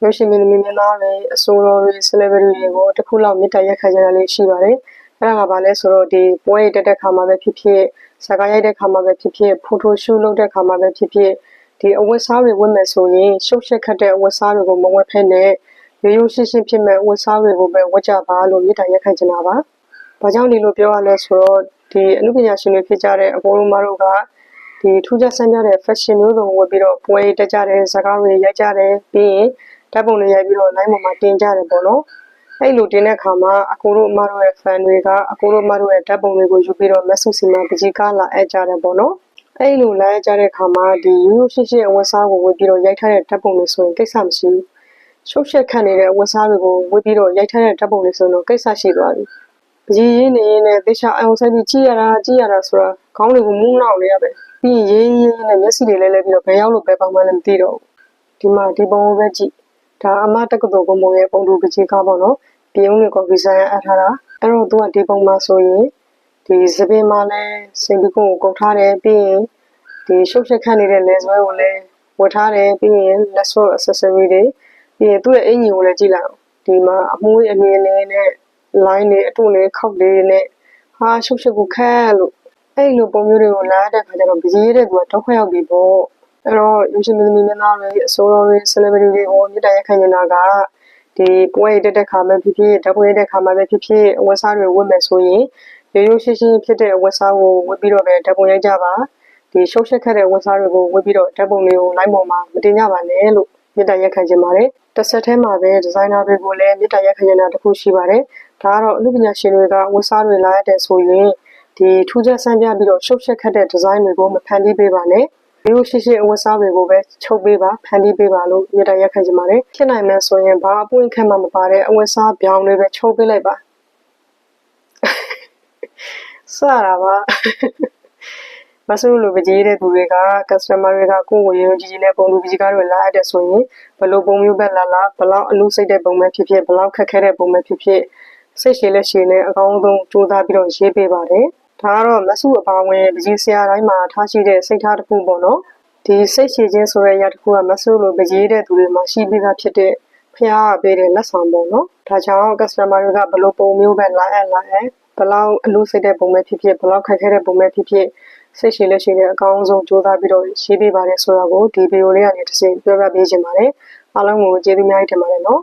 ရုပ်ရှင်မင်းသမီးများတွေအစိုးရတွေ celebrity တွေကိုတစ်ခုလောက်မြစ်တာရက်ခတ်ကြတာလေးရှိပါတယ်အဲ့ဒါကဘာလဲဆိုတော့ဒီပွဲရတက်တဲ့ခါမှာပဲဖြစ်ဖြစ်စကားရိုက်တဲ့ခါမှာပဲဖြစ်ဖြစ်ဖိုတိုရှူလုပ်တဲ့ခါမှာပဲဖြစ်ဖြစ်ဒီအဝတ်စားတွေဝတ်မယ်ဆိုရင်ရှုပ်ရှက်ခတ်တဲ့အဝတ်စားတွေကိုမဝတ်ဖက်နဲ့ရိုးရိုးရှင်းရှင်းဖြစ်မဲ့အဝတ်စားတွေကိုပဲဝတ်ကြပါလို့မြစ်တာရက်ခတ်ကြတာပါ။ဘာကြောင့်ဒီလိုပြောရလဲဆိုတော့ဒီအမှုပညာရှင်တွေဖြစ်ကြတဲ့အကိုတို့မတို့ကဒီထူးခြားဆန်းပြတဲ့ fashion မျိုးစုံဝတ်ပြီးတော့ပွဲတက်ကြတဲ့စကားတွေရိုက်ကြတယ်ပြီးရင်ဓာတ်ပုံတွေရိုက်ပြီးတော့ line ပေါ်မှာတင်ကြတယ်ပေါ့နော်အဲ့လိုတင်တဲ့အခါမှာအကိုတို့အမတို့ရဲ့ fan တွေကအကိုတို့အမတို့ရဲ့ဓာတ်ပုံတွေကိုယူပြီးတော့မက်ဆုစီမှာပကြီးကားလာအပ်ကြတယ်ပေါ့နော်အဲ့လိုလာကြတဲ့အခါမှာဒီရိုးရိုးရှင်းရှင်းအဝတ်စားကိုဝတ်ပြီးတော့ရိုက်ထားတဲ့ဓာတ်ပုံတွေဆိုရင်ကိစ္စမရှိဘူးရှုပ်ရှက်ခတ်နေတဲ့အဝတ်စားတွေကိုဝတ်ပြီးတော့ရိုက်ထားတဲ့ဓာတ်ပုံတွေဆိုတော့ကိစ္စရှိသွားပြီပကြီးရင်းနေရင်လည်းသေချာအောင်ဆိုင်ပြီးကြည့်ရတာဆိုတာခေါင်းတွေကိုမူးနောက်နေရပဲပြီးရင်ရင်းနဲ့မျက်စိတွေလဲပြီးတော့ဘယ်ရောက်လို့ပဲပေါင်းမှလည်းမသိတော့ဘူးဒီမှာဒီပုံကိုပဲကြည့်ဒါအမတက္ကသိုလ်ကမုံရဲ့ပုံတူပကြီးကားပေါ့နော်ပြုံးလေးကော်ဖီဆိုင်အပ်ထားတာအဲ့တော့သူကဒီပုံမှာဆိုရင်ဒီစပင်မှာလဲစင်ပြီးကိုကုတ်ထားတယ်ပြီးရင်ဒီရှုပ်ရှက်ခတ်နေတဲ့လဲဆွဲကိုလဲဝတ်ထားတယ်ပြီးရင်လက်စော accessory တွေပြီးရင်သူ့ရဲ့အင်ကြီးကိုလည်းကြည့်လိုက်အောင်ဒီမှာအမွှေးအမြင်လေးနဲ့ line တွေအတုလေးခောက်လေးနဲ့ဟာရှုပ်ရှက်ကိုခတ်လို့အဲ့လိုပုံမျိုးတွေကိုလာတဲ့ခါကျတော့ပကြီးတဲ့သူကတော့ခွက်ရောက်ပြီပေါ့အဲ့တော့ရုပ်ရှင်မင်းသမီးများတွေအစိုးရတွေ celebrity တွေကိုမြစ်တာရက်ခံနေတာကဒီပွဲတက်တဲ့ခါမှာဖြစ်ဖြစ်ဓာတ်ပွဲတဲ့ခါမှာပဲဖြစ်ဖြစ်အဝတ်စားတွေဝတ်မယ်ဆိုရင်ရိုးရိုးရှင်းရှင်းဖြစ်တဲ့အဝတ်စားကိုဝတ်ပြီးတော့ပဲဓာတ်ပုံရိုက်ကြပါဒီရှုပ်ရှက်ခတ်တဲ့အဝတ်စားတွေကိုဝတ်ပြီးတော့ဓာတ်ပုံလေးကို line ပေါ်မှာမတင်ကြပါနဲ့လို့မြစ်တာရက်ခံခြင်းပါတယ်တစ်ဆက်တည်းမှာပဲဒီဇိုင်နာတွေကိုလည်းမြစ်တာရက်ခံနေတာတစ်ခုရှိပါတယ်ဒါကတော့အမှုပညာရှင်တွေကဝတ်စားတွေလာရတဲ့ဆိုရင်ဒီထူးခြားဆန်းပြပြီးတော့ရှုပ်ရှက်ခတ်တဲ့ဒီဇိုင်းတွေကိုမဖန်တီးပေးပါနဲ့ရိုးရှိရှိအဝတ်စားတွေကိုပဲချုပ်ပေးပါဖန်တီးပေးပါလို့မြစ်တာရက်ခံကြပါတယ်ဖြစ်နိုင်မယ်ဆိုရင်ဘာအပွင့်ခက်မှမပါတဲ့အဝတ်စားပြောင်းတွေပဲချုပ်ပေးလိုက်ပါစတာပါမဆူလိုပကြီးတဲ့သူတွေက customer တွေကကိုယ်ကိုရုံကြည်ကြည်နဲ့ပုံလူပကြီးကားတွေလာရတဲ့ဆိုရင်ဘလို့ပုံမျိုးပဲလာဘလောက်အလူစိတ်တဲ့ပုံပဲဖြစ်ဖြစ်ဘလောက်ခက်ခဲတဲ့ပုံပဲဖြစ်ဖြစ်စိတ်ရှည်လက်ရှည်နဲ့အကောင်းဆုံးကြိုးစားပြီးတော့ရေးပေးပါတယ်ဒါကတော့မဆူအပါဝင်ပကြီးဆရာတိုင်းမှာထားရှိတဲ့စိတ်ထားတစ်ခုပေါ့နော်ဒီစိတ်ရှည်ခြင်းဆိုတဲ့အရာတစ်ခုကမဆူလိုပကြီးတဲ့သူတွေမှာရှိပြီးသားဖြစ်တဲ့ဖျားပေးတဲ့လက်ဆောင်ပေါ့နော်ဒါကြောင့် customer တွေကဘလို့ပုံမျိုးပဲလာဘလောက်အလူစိတ်တဲ့ပုံပဲဖြစ်ဖြစ်ဘလောက်ခက်ခဲတဲ့ပုံပဲဖြစ်ဖြစ်စိတ်ရှည်လက်ရှည်နဲ့အကောင်းဆုံးကြိုးစားပြီးတော့ရေးပေးပါတယ်ဆိုတော့ဒီဗီဒီယိုလေးကနေတစ်စိမ်ပြောပြပေးချင်ပါတယ်အားလုံးကိုကျေးဇူးများတင်ပါတယ်နော်